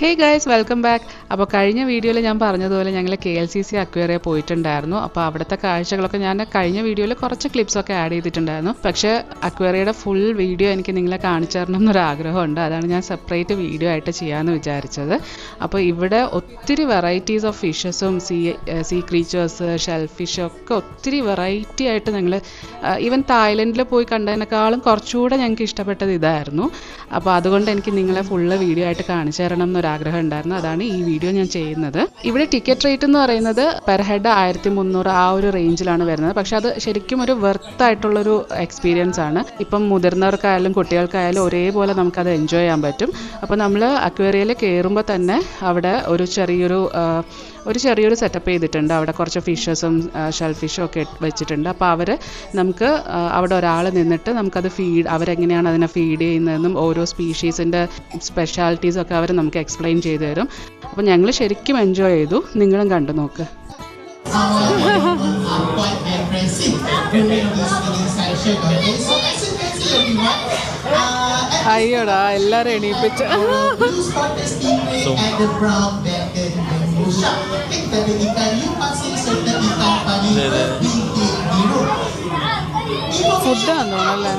Hey guys, welcome back. അപ്പോൾ കഴിഞ്ഞ വീഡിയോയിൽ ഞാൻ പറഞ്ഞതുപോലെ ഞങ്ങൾ KLCC അക്വേറിയ പോയിട്ടുണ്ടായിരുന്നു. അപ്പോൾ അവിടുത്തെ കാഴ്ചകളൊക്കെ ഞാൻ കഴിഞ്ഞ വീഡിയോയിൽ കുറച്ച് ക്ലിപ്സൊക്കെ ആഡ് ചെയ്തിട്ടുണ്ടായിരുന്നു. പക്ഷേ അക്വേറിയയുടെ ഫുൾ വീഡിയോ എനിക്ക് നിങ്ങളെ കാണിച്ചു തരണം എന്നൊരാഗ്രഹമുണ്ട്. അതാണ് ഞാൻ സെപ്പറേറ്റ് വീഡിയോ ആയിട്ട് ചെയ്യാമെന്ന് വിചാരിച്ചത്. അപ്പോൾ ഇവിടെ ഒത്തിരി വെറൈറ്റീസ് ഓഫ് ഫിഷസും സീ ക്രീച്ചേഴ്സ്, ഷെൽ ഫിഷ് ഒക്കെ ഒത്തിരി വെറൈറ്റി ആയിട്ട് ഞങ്ങൾ ഈവൻ തായ്ലൻഡിൽ പോയി കണ്ടതിനേക്കാളും കുറച്ചുകൂടെ ഞങ്ങൾക്ക് ഇഷ്ടപ്പെട്ടത് ഇതായിരുന്നു. അപ്പോൾ അതുകൊണ്ട് എനിക്ക് നിങ്ങളെ ഫുള്ള് വീഡിയോ ആയിട്ട് കാണിച്ചു തരണം എന്നൊരാഗ്രഹം ഉണ്ടായിരുന്നു. അതാണ് ഈ വീഡിയോ ഞാൻ ചെയ്യുന്നത്. ഇവിടെ ടിക്കറ്റ് റേറ്റ് എന്ന് പറയുന്നത് പെർ ഹെഡ് 1300 ആ ഒരു റേഞ്ചിലാണ് വരുന്നത്. പക്ഷെ അത് ശരിക്കും ഒരു വെർത്ത് ആയിട്ടുള്ളൊരു എക്സ്പീരിയൻസ് ആണ്. ഇപ്പം മുതിർന്നവർക്കായാലും കുട്ടികൾക്കായാലും ഒരേപോലെ നമുക്കത് എൻജോയ് ചെയ്യാൻ പറ്റും. അപ്പോൾ നമ്മൾ അക്വേറിയയിൽ കയറുമ്പോൾ തന്നെ അവിടെ ഒരു ചെറിയൊരു സെറ്റപ്പ് ചെയ്തിട്ടുണ്ട്. അവിടെ കുറച്ച് ഫിഷസും ഷെൽ ഫിഷും ഒക്കെ വെച്ചിട്ടുണ്ട്. അപ്പോൾ നമുക്ക് അവിടെ ഒരാൾ നിന്നിട്ട് നമുക്കത് അവരെങ്ങനെയാണ് അതിനെ ഫീഡ് ചെയ്യുന്നതെന്നും ഓരോ സ്പീഷീസിൻ്റെ സ്പെഷ്യാലിറ്റീസൊക്കെ അവർ നമുക്ക് എക്സ്പ്ലെയിൻ ചെയ്തു തരും. അപ്പോൾ ഞങ്ങൾ ശരിക്കും എൻജോയ് ചെയ്തു. നിങ്ങളും കണ്ടു നോക്ക്. അയ്യോടാ, എല്ലാരും എണീപ്പിച്ച ഫുഡാന്ന് തോന്നല്ലേ.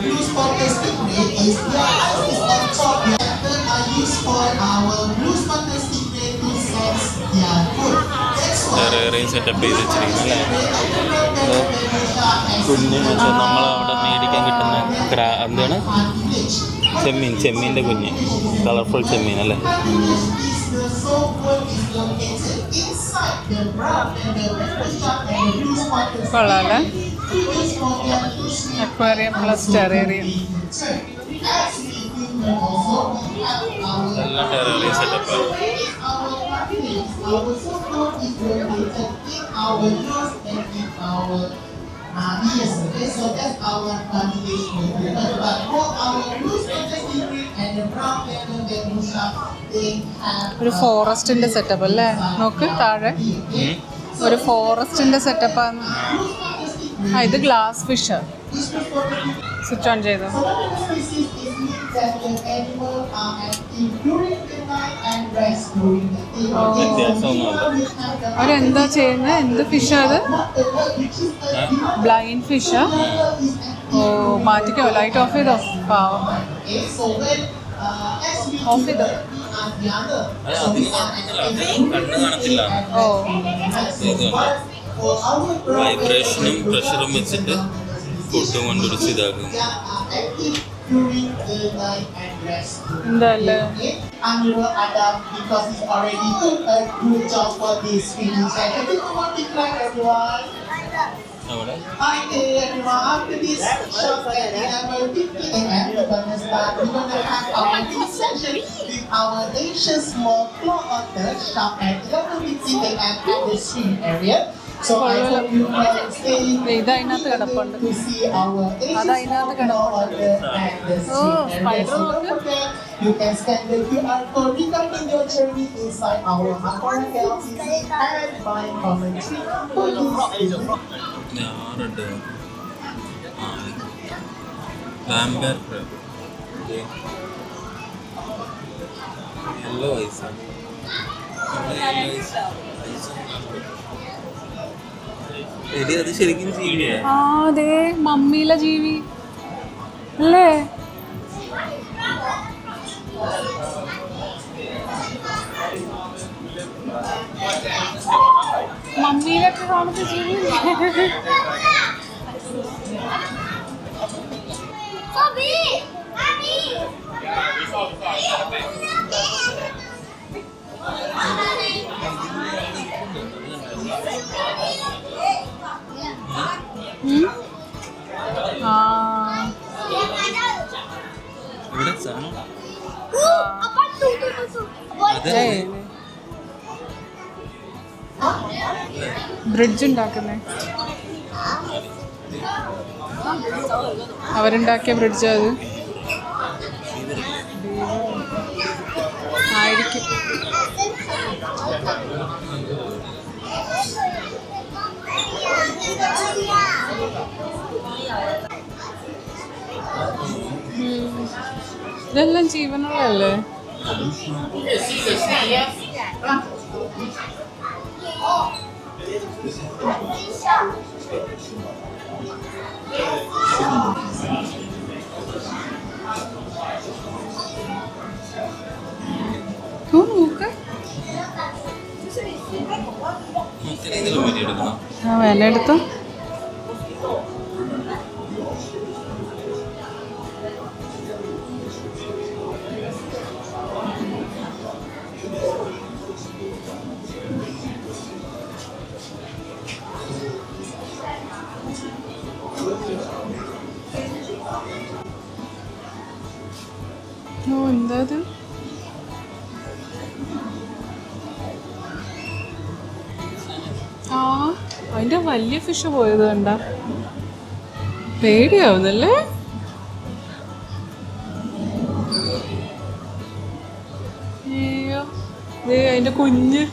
സെറ്റപ്പ് ചെയ്ത് വെച്ചിരിക്കുന്നല്ലേ കുഞ്ഞ്. നമ്മളവിടെ മേടിക്കാൻ കിട്ടുന്ന എന്താണ് ചെമ്മീൻ്റെ കുഞ്ഞ്, കളർഫുൾ ചെമ്മീൻ അല്ലേ. കൊള്ളാല്ലേ. അക്വേറിയം പ്ലസ് ടെറേറിയം എല്ലാം ടെറേറിയം സെറ്റപ്പാണ്. ഒരു ഫോറസ്റ്റിന്റെ സെറ്റപ്പ് അല്ലേ. നോക്ക് താഴെ ഒരു ഫോറസ്റ്റിന്റെ സെറ്റപ്പാണ്. ഇത് ഗ്ലാസ് ഫിഷ്. സ്വിച്ച് ഓൺ ചെയ്തു. അവരെന്താ ചെയ്യുന്നത്? എന്ത് ഫിഷാ അത്? ബ്ലൈൻഡ് ഫിഷാ. ഓ, മാറ്റിക്കോ. ലൈറ്റ് ഓഫ് ചെയ്തോ. പാവം. ഓഫ് ചെയ്തോ. ഓ, വൈബ്രേഷനും പ്രഷറും വെച്ചിട്ട് ഫുഡും കൊണ്ടൊരു ഇതാക്കും. എന്താല്ലേ. ഇതതിനകത്ത് കിടപ്പുണ്ട്. അതതിനകത്ത് കിടപ്പുണ്ട്. ഓ, സ്പൈഡർ നോക്ക്. അത് ശരിക്കും ജീവിയാ. അതെ, മമ്മിയിലെ ജീവി അല്ലേ. മമ്മിയിലൊക്കെ കാണുന്ന ജീവി. ബ്രിഡ്ജ് ഉണ്ടാക്കുന്നേ അവരുണ്ടാക്കിയ ബ്രിഡ്ജ്. അത് ആയിരിക്കും. ഇതെല്ലാം ജീവനുള്ളതല്ലേ. നോക്ക്. ആ വേല എടുത്തോ. ഓ എന്താ അത്? ആ അതിന്റെ വലിയ ഫിഷ് പോയത് കണ്ട, പേടിയാവുന്നല്ലേ. അയ്യോ അതിന്റെ കുഞ്ഞ്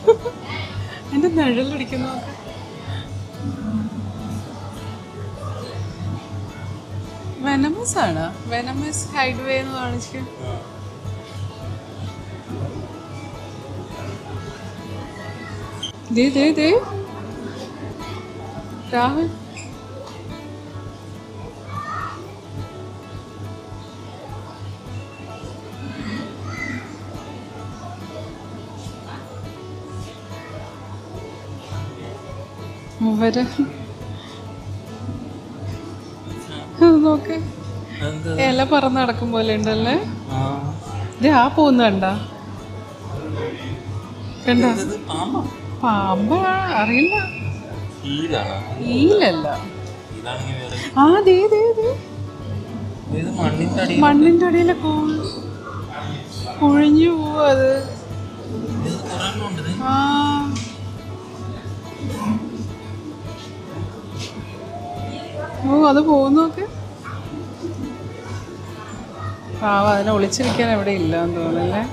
അതിന്റെ നിഴലടിക്കുന്ന വെനമസ് ആണ്. വെനമസ് ഹൈഡ് വേ എന്ന് കാണിച്ചു. രാഹുൽ അവര് നോക്ക്, ഇല പറന്ന് നടക്കും പോലെ ഉണ്ടല്ലേ. ആ പോകുന്ന കണ്ട കണ്ട പാമ്പ അറിയില്ല. ഈലല്ല. ആ മണ്ണിന്റെ അടിയിലെ കുഴിഞ്ഞു പോവും അത്. ആ ഓ അത് പോകുന്നൊക്കെ. അതിനെ ഒളിച്ചിരിക്കാൻ എവിടെ ഇല്ല എന്ന് തോന്നുന്നല്ലേ.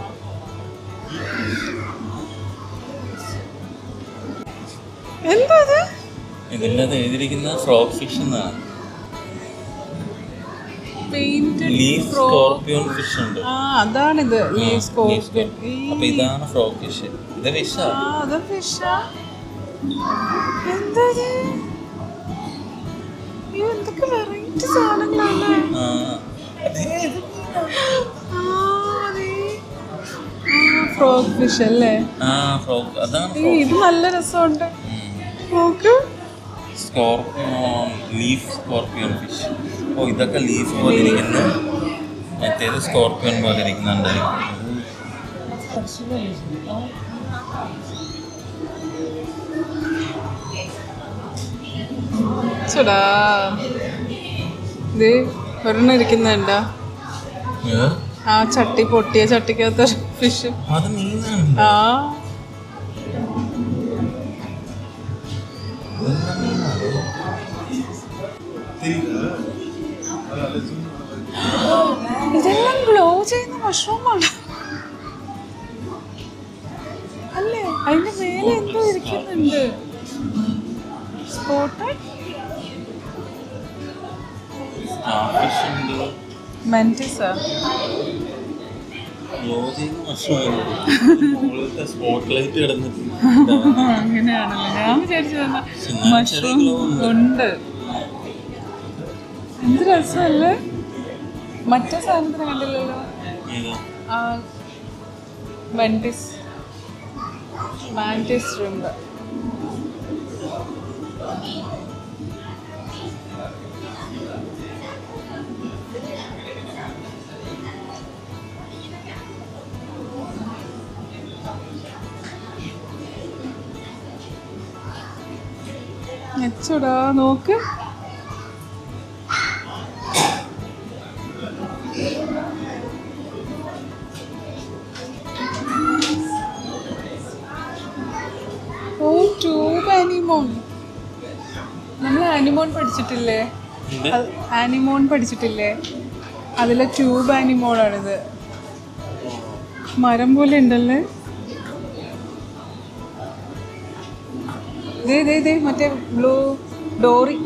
എന്താ ഇത്? ഇതിനകത്ത് എഴുതിയിരിക്കുന്ന ഫ്രോഗ് ഫിഷ് എന്നാണ്. ലീഫ് സ്കോർപിയോൺ ഫിഷ് ഉണ്ട്. ആ അതാണിത്, ലീഫ് സ്കോർപിയോൺ. അപ്പൊ ഇതാണ് ഫ്രോഗ് ഫിഷ്. ഇത് ഫിഷാ. അത് ഫിഷാ. എന്താ ഇത്? എന്തൊക്കെ വെറൈറ്റി സാധനങ്ങളാണ്. ഫ്രോഗ് ഫിഷ് അല്ലേ? ഇത് നല്ല രസമുണ്ട്. നോക്ക്, സ്കോർപിയോൺ, ലീഫ് സ്കോർപിയോൺ ഫിഷ്. ഓ ഇതൊക്കെ ലീഫ് പോലെ ഇരിക്കുന്നു, മറ്റേത് സ്കോർപിയോൺ പോലെ ഇരിക്കുന്നുണ്ടായിരിക്കും. ചേടാ ഇത് ഒരെണ്ണം ഇരിക്കുന്നുണ്ടോ? ആ ചട്ടി പൊട്ടിയ ചട്ടിക്കകത്ത് ഫിഷ്. ആ ഇതെല്ലാം ഗ്ലോ ചെയ്യുന്ന മഷ്റൂമാണ് അല്ലേ? അതിന്റെ മേലെ എന്തോ ഇരിക്കുന്നുണ്ട്. സ്പോട്ടഡ് മെന്റിസാ. അങ്ങനെയാണല്ലോ ഞാൻ വിചാരിച്ചത്. മഷ്റൂം ഉണ്ട്. എന്ത് രസമല്ലേ? മറ്റേ സാധനത്തിന് കണ്ടില്ലല്ലോ. ആ മെന്റിസ്, മാന്റിസ് ഷ്രിംപ്. എച്ചടാ നോക്ക്. ഓ ട്യൂബ് ആനിമോൺ. നമ്മൾ ആനിമോൺ പഠിച്ചിട്ടില്ലേ? ആനിമോൺ പഠിച്ചിട്ടില്ലേ? അതിലെ ട്യൂബ് ആനിമോണാണിത്. മരം പോലെ ഉണ്ടല്ലേ. മറ്റേ ബ്ലൂ ഡോറി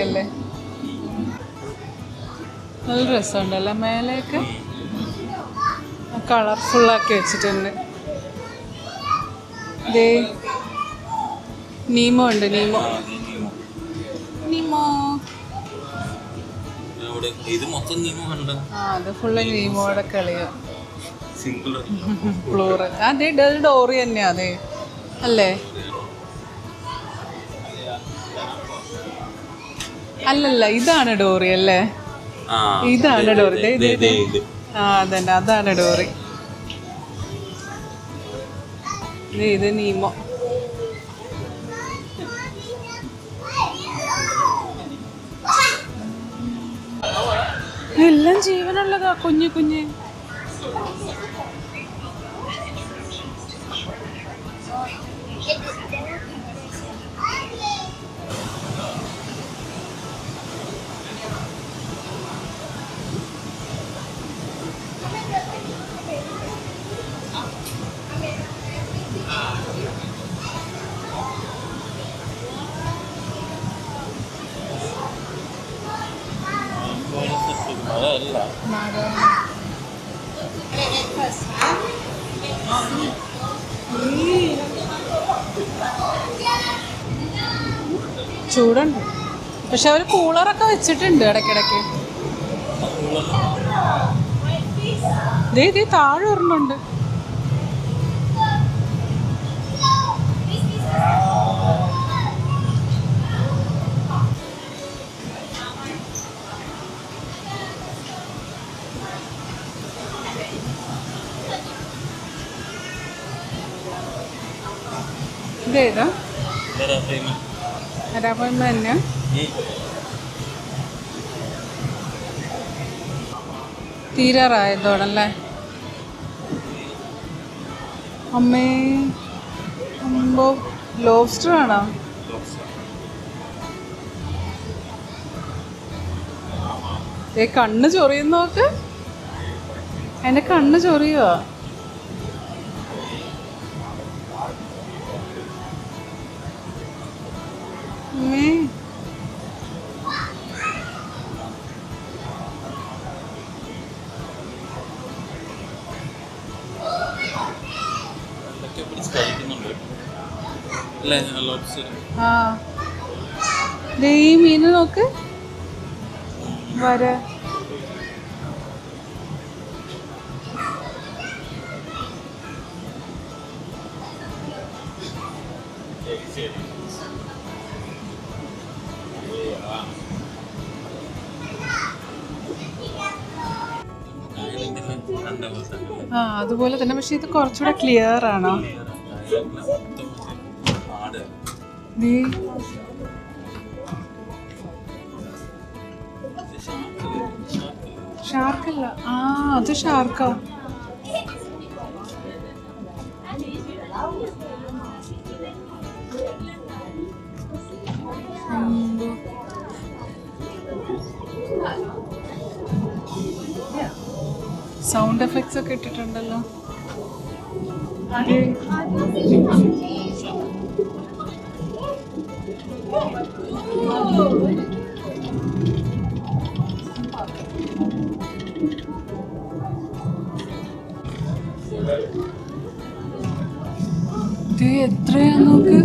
അല്ലേ? നല്ല രസമുണ്ടല്ലേ മേലേക്ക്. കളർഫുള്ളാക്കി വെച്ചിട്ടുണ്ട്. ദേ നീമോ ഉണ്ട്. നീമോ നീമോ ഇത് മൊത്തം നീമോ കണ്ട. അത് ഫുള്ള് നീമോയുടെ കളിയാ. Single floral. അതെ ഡോറി തന്നെയാ. അതെ അല്ലേ? അല്ലല്ല, ഇതാണ് ഡോറി അല്ലേ? ഇതാണ് ഡോറി. അതന്നെ, അതാണ് ഡോറി. ഇത് നീമോ. എല്ലാം ജീവനുള്ളതാ, കുഞ്ഞു കുഞ്ഞ്. ചൂടുണ്ട്, പക്ഷെ അവര് കൂളറൊക്കെ വെച്ചിട്ടുണ്ട് ഇടയ്ക്കിടയ്ക്ക്. താഴെ ഒരെണ്ണുണ്ട്. ഇതേതാ? അരാപ്പയ്മ തന്നെ. തീരാറായതോടല്ലേ? അമ്മേ, അമ്പോ ലോബ്സ്റ്റർ ആണോ? കണ്ണ് ചൊറിയുന്ന നോക്ക്. എൻ്റെ കണ്ണ് ചൊറിയുവാ. ഈ മീന് നോക്ക് വര. അതുപോലെ തന്നെ, പക്ഷെ ഇത് കുറച്ചുകൂടെ ക്ലിയർ ആണോ? ഷാർക്കല്ല. അത് ഷാർക്കാ. സൗണ്ട് എഫക്ട്സ് ഒക്കെ ഇട്ടിട്ടുണ്ടല്ലോ. എത്രയാ നോക്ക്.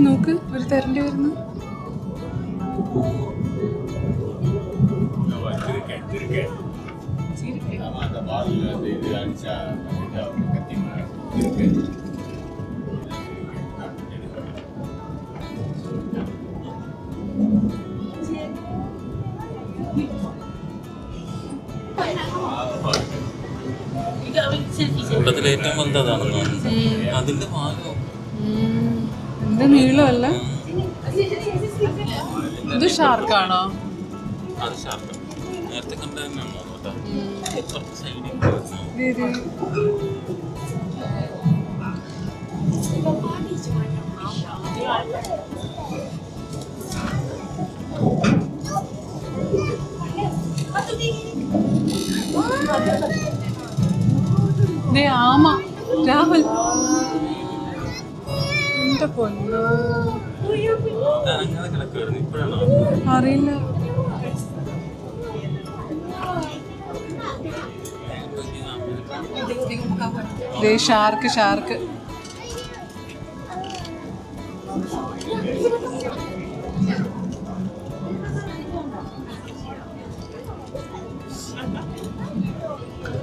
നോക്ക്, ഒരു തരണ്ടി വരുന്നു. ഏറ്റവും വലുതാണെന്ന് അതിന്റെ ഭാഗം. എന്ത് നീളമല്ല. ഇത് ഷാർക്കാണോ? അത് ഷാർക്ക്. നേരത്തെ കണ്ട തന്നെയാണോ? സൈഡിൽ ആമ രാഹുൽ, എന്താ പൊന്നോ, അങ്ങനെ കിടക്കുമായിരുന്നു. ഇപ്പോഴാണോ? അറിയില്ല. Shark shark.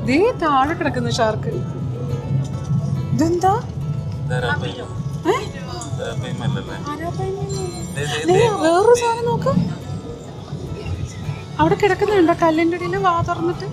ദേ താഴെ കിടക്കുന്ന ഷാർക്ക്. ഇതെന്താ? വേറൊരു സാധനം നോക്ക്, അവിടെ കിടക്കുന്നുണ്ടോ കല്ലിൻ്റെ ഇടയിൽ വാ തുറന്നിട്ട്.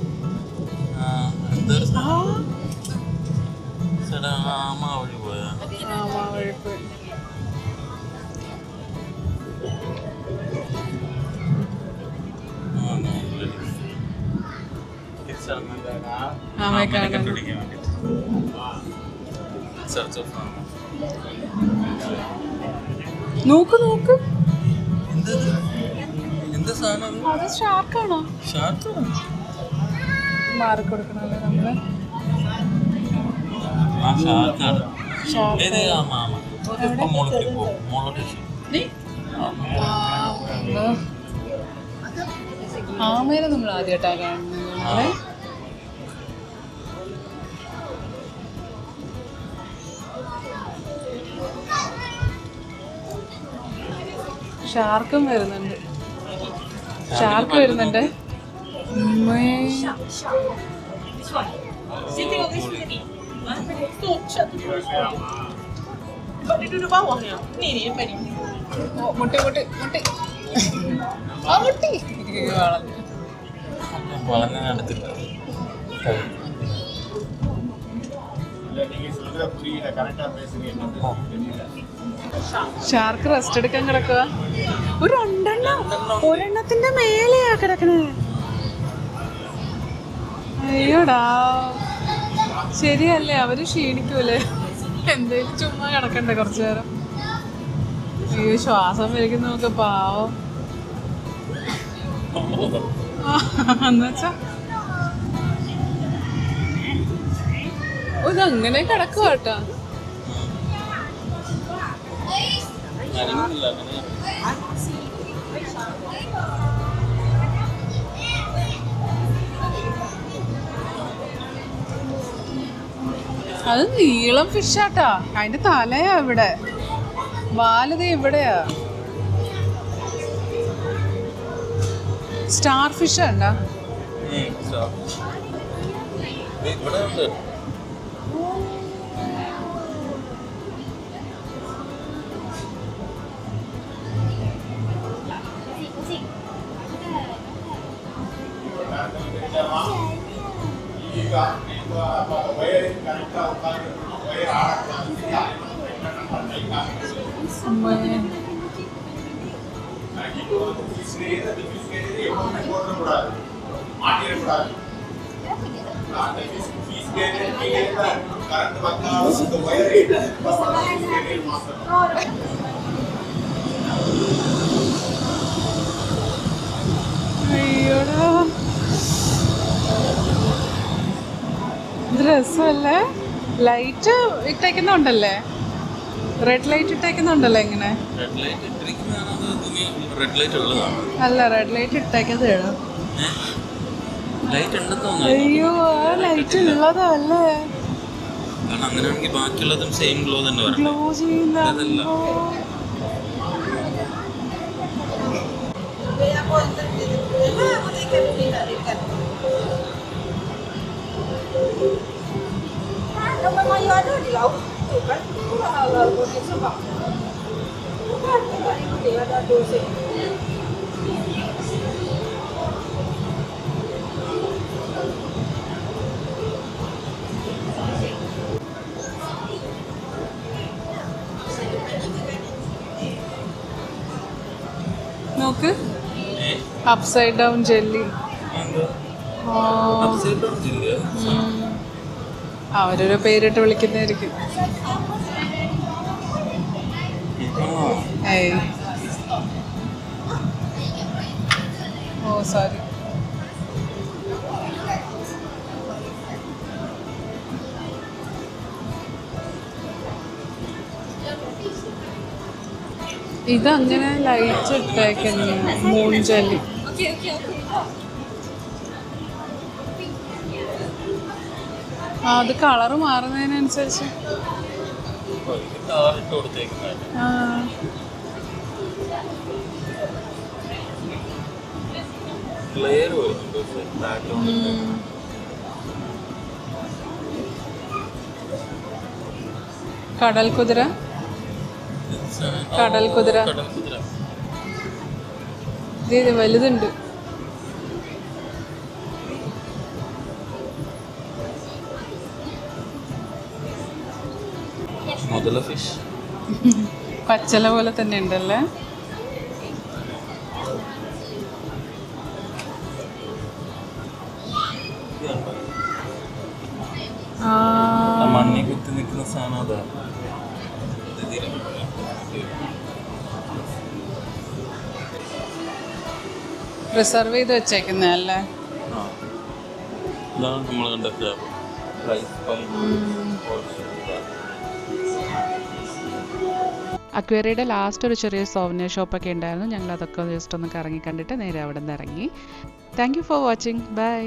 നോക്ക് നോക്ക്, അത് ഷാർക്കാണോ? മാറി കൊടുക്കണല്ലേ നമ്മള്. ആമേനെ നമ്മൾ ആദ്യമായിട്ടാ കാണുന്നത്. ഷാർക്കും വരുന്നുണ്ട്, ഷാർക്ക് വരുന്നുണ്ട്. മുട്ടി മുട്ടി മുട്ടി മുട്ടി വളഞ്ഞെടുത്തില്ല. ഷാർക്ക് റെസ്റ്റ് എടുക്കാൻ കിടക്കുക. ഒരു ഒരെണ്ണത്തിന്റെ മേലെയാ കിടക്കണേ. അയ്യോടാ, ശരിയല്ലേ, അവര് ക്ഷീണിക്കൂലേ? എന്തേലും ചുമ്മാ കിടക്കണ്ടേ കുറച്ചു നേരം? അയ്യോ, ശ്വാസം വലിക്കുന്ന നോക്ക്, പാവം. എന്നുവെച്ചാ ഇതങ്ങനെ കിടക്കുക കേട്ടാ. അത് നീളം ഫിഷാട്ടാ, അതിന്റെ തലയാ ഇവിടെ, വാലത ഇവിടെയാ. സ്റ്റാർ ഫിഷ് ഉണ്ടാ? അയ്യോടാ, ഇത് രസമല്ലേ? ലൈറ്റ് ഇട്ടേക്കുന്നുണ്ടല്ലേ, റെഡ് ലൈറ്റ് ഇട്ടേക്കുന്നുണ്ടല്ലോ. എങ്ങനെ അല്ല, റെഡ് ലൈറ്റ് ഇട്ടേക്കത്. അയ്യോ, ആ ലൈറ്റ് ഉള്ളതല്ലേ? അങ്ങനെയാണെങ്കിൽ ബാക്കിയുള്ളതും സെയിം ഗ്ലോ തന്നെ ഗ്ലോ ചെയ്യുന്ന. നോക്ക്, അപ്സൈഡ് ഡൗൺ ജെല്ലി. അവരൊരു പേരിട്ട് വിളിക്കുന്നതായിരിക്കും. ഏയ്, ഓ സോറി. ഇതങ്ങനെ ലൈറ്റ് ഇട്ടേക്കുന്നു മൂഞ്ചലി. അത് കളറ് മാറുന്നതിനനുസരിച്ച് കടൽ കുതിര ഇത് വലുതുണ്ട്. പച്ചല പോലെ തന്നെ ഉണ്ടല്ലേ. മണ്ണി കുത്തി നിൽക്കുന്ന സാധനം അതാ. റിസർവ് ചെയ്ത് വെച്ചേക്കുന്നല്ലേ. ഇതാണ് നമ്മൾ കണ്ട അക്വേറിയയുടെ ലാസ്റ്റ് ഒരു ചെറിയ സോവനിയർ ഷോപ്പൊക്കെ ഉണ്ടായിരുന്നു. ഞങ്ങൾ അതൊക്കെ ജസ്റ്റ് ഒന്ന് കറങ്ങി കണ്ടിട്ട് നേരെ അവിടെ നിന്ന് ഇറങ്ങി. Thank you for watching. By.